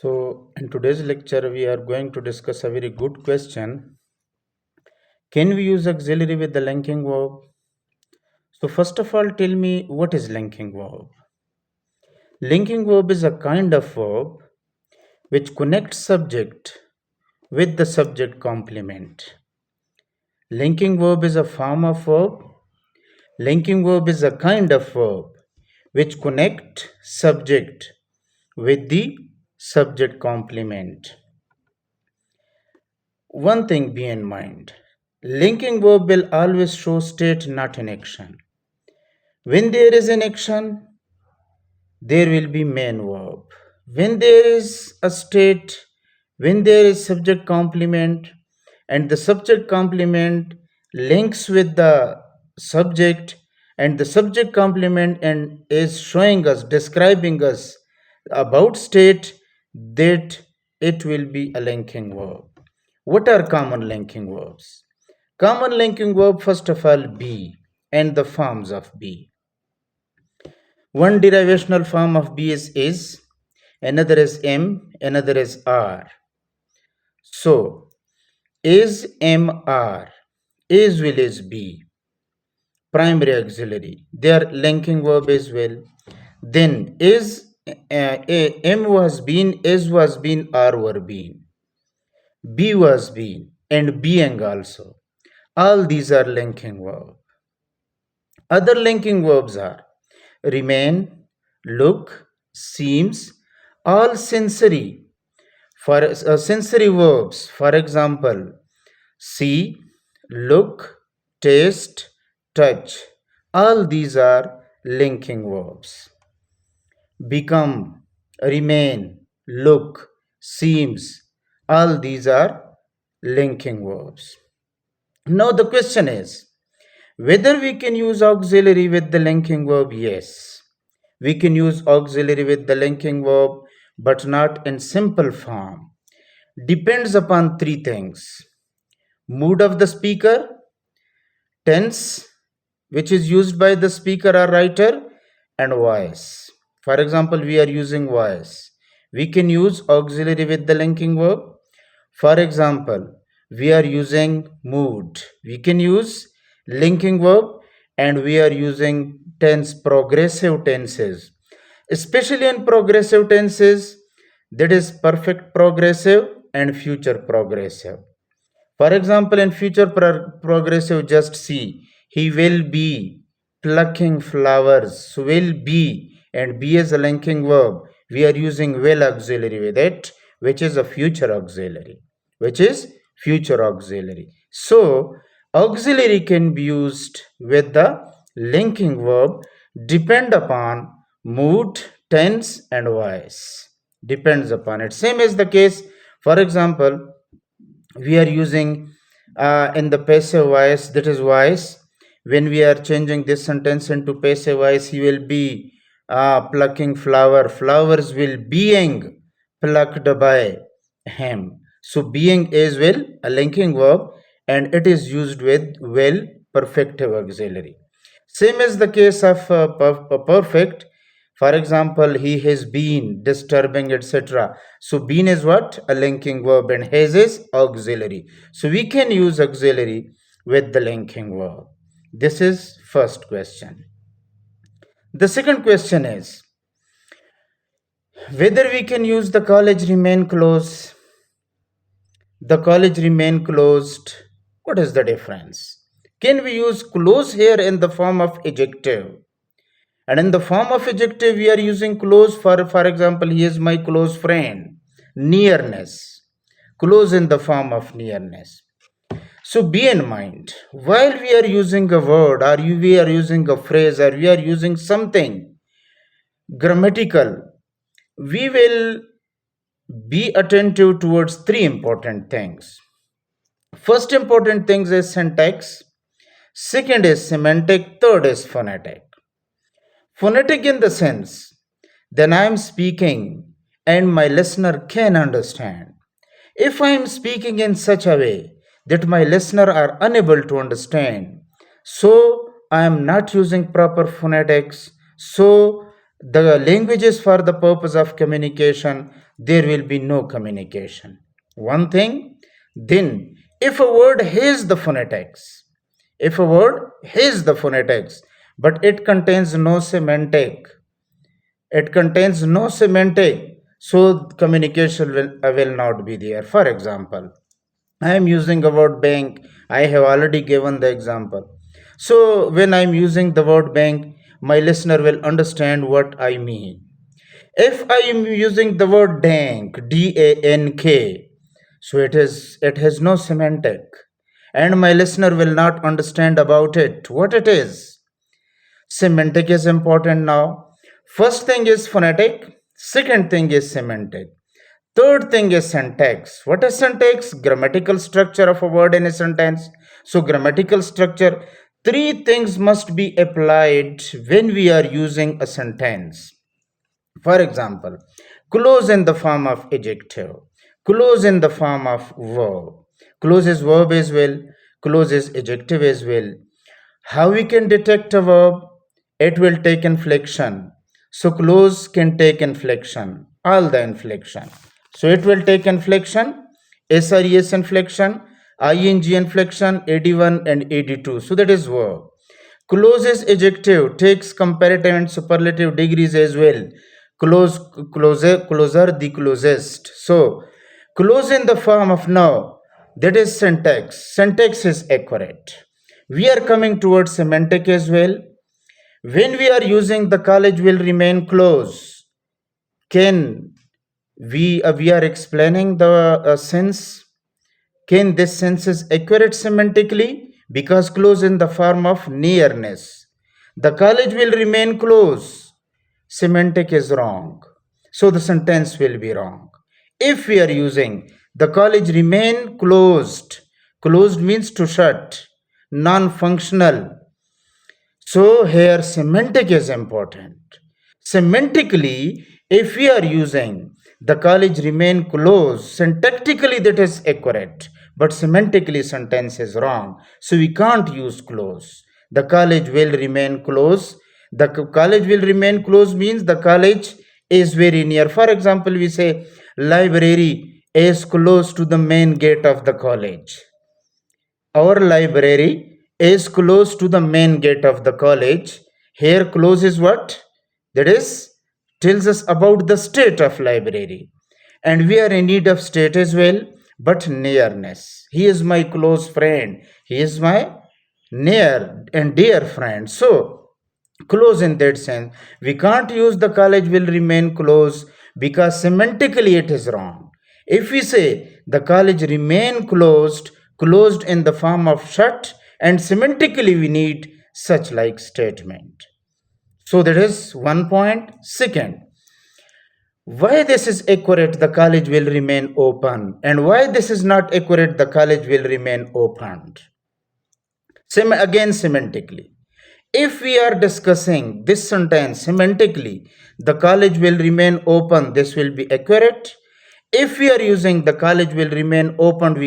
So, in today's lecture, we are going to discuss a very good question. Can we use auxiliary with the linking verb? So, first of all, tell me what is linking verb? Linking verb is a kind of verb which connects subject with the subject complement. Linking verb is a form of verb. Linking verb is a kind of verb which connect subject with the subject complement. One thing be in mind, linking verb will always show state not in action. When there is an action, there will be main verb. When there is a state, when there is subject complement, and the subject complement links with the subject, and the subject complement and is showing us, describing us about state, that it will be a linking verb. What are common linking verbs? Common linking verb, first of all, be and the forms of be. One derivational form of be is, another is am, another is are. So, is, am, are, is will is be, primary auxiliary. They are linking verb as well. Then is, am was been, is was been, are were been. Be was been and being also. All these are linking verbs. Other linking verbs are remain, look, seems, all sensory. For sensory verbs, for example, see, look, taste, touch. All these are linking verbs. Become, remain, look, seems. All these are linking verbs. Now the question is, whether we can use auxiliary with the linking verb? Yes. We can use auxiliary with the linking verb, but not in simple form. Depends upon three things: mood of the speaker, tense, which is used by the speaker or writer, and voice. For example, we are using voice. We can use auxiliary with the linking verb. For example, we are using mood. We can use linking verb, and we are using tense, progressive tenses. Especially in progressive tenses, that is perfect progressive and future progressive. For example, in future progressive, just see, he will be plucking flowers. So, will be and be as a linking verb. We are using will auxiliary with it, which is a future auxiliary. Which is future auxiliary. So, auxiliary can be used with the linking verb, depend upon mood, tense, and voice. Depends upon it. Same is the case. For example, we are using in the passive voice, that is voice. When we are changing this sentence into passive voice, he will be plucking flowers will being plucked by him. So being is will, a linking verb, and it is used with will, perfective auxiliary. Same is the case of perfect. For example, he has been disturbing, etc. So, been is what? A linking verb, and has is auxiliary. So, we can use auxiliary with the linking verb. This is first question. The second question is whether we can use the college remain closed. The college remain closed. What is the difference? Can we use close here in the form of adjective? And in the form of adjective, we are using close. For example, he is my close friend. Nearness. Close in the form of nearness. So be in mind, while we are using a word, or we are using a phrase, or we are using something grammatical, we will be attentive towards three important things. First important thing is syntax. Second is semantic. Third is phonetic. Phonetic in the sense, then I am speaking and my listener can understand. If I am speaking in such a way that my listener are unable to understand, so I am not using proper phonetics, so the language is for the purpose of communication, there will be no communication. One thing, then, if a word has the phonetics, if a word has the phonetics, but it contains no semantic, it contains no semantic, so communication will not be there. For example, I am using the word bank. I have already given the example. So when I am using the word bank, my listener will understand what I mean. If I am using the word dank, DANK, so it has no semantic, and my listener will not understand about it what it is. Semantic is important now. First thing is phonetic, second thing is semantic. Third thing is syntax. What is syntax? Grammatical structure of a word in a sentence. So, grammatical structure, three things must be applied when we are using a sentence. For example, close in the form of adjective, close in the form of verb. Close is verb as well, close is adjective as well. How we can detect a verb? It will take inflection. So close can take inflection, all the inflection. So it will take inflection, SRES inflection, ING inflection, AD1 and AD2. So that is verb. Closest adjective takes comparative and superlative degrees as well. Close, closer, the closest. So, close in the form of now, that is syntax. Syntax is accurate. We are coming towards semantic as well. When we are using the college will remain close, can we are explaining the sense, can this sense is accurate semantically? Because close in the form of nearness. The college will remain close. Semantic is wrong. So the sentence will be wrong. If we are using the college remain closed, closed means to shut, non functional. So here semantic is important. Semantically, if we are using the college remain close, syntactically that is accurate, but semantically sentence is wrong. So we can't use close. The college will remain close. The college will remain close means the college is very near. For example, we say library is close to the main gate of the college. Our library is close to the main gate of the college. Here close is what? That is tells us about the state of library. And we are in need of state as well, but nearness. He is my close friend. He is my near and dear friend. So close in that sense. We can't use the college will remain close because semantically it is wrong. If we say the college remain closed, closed in the form of shut, and semantically we need such like statement. So that is one point. Second, why this is accurate, the college will remain open, and why this is not accurate, the college will remain opened. Again semantically. If we are discussing this sentence semantically, the college will remain open, this will be accurate. If we are using the college will remain open, we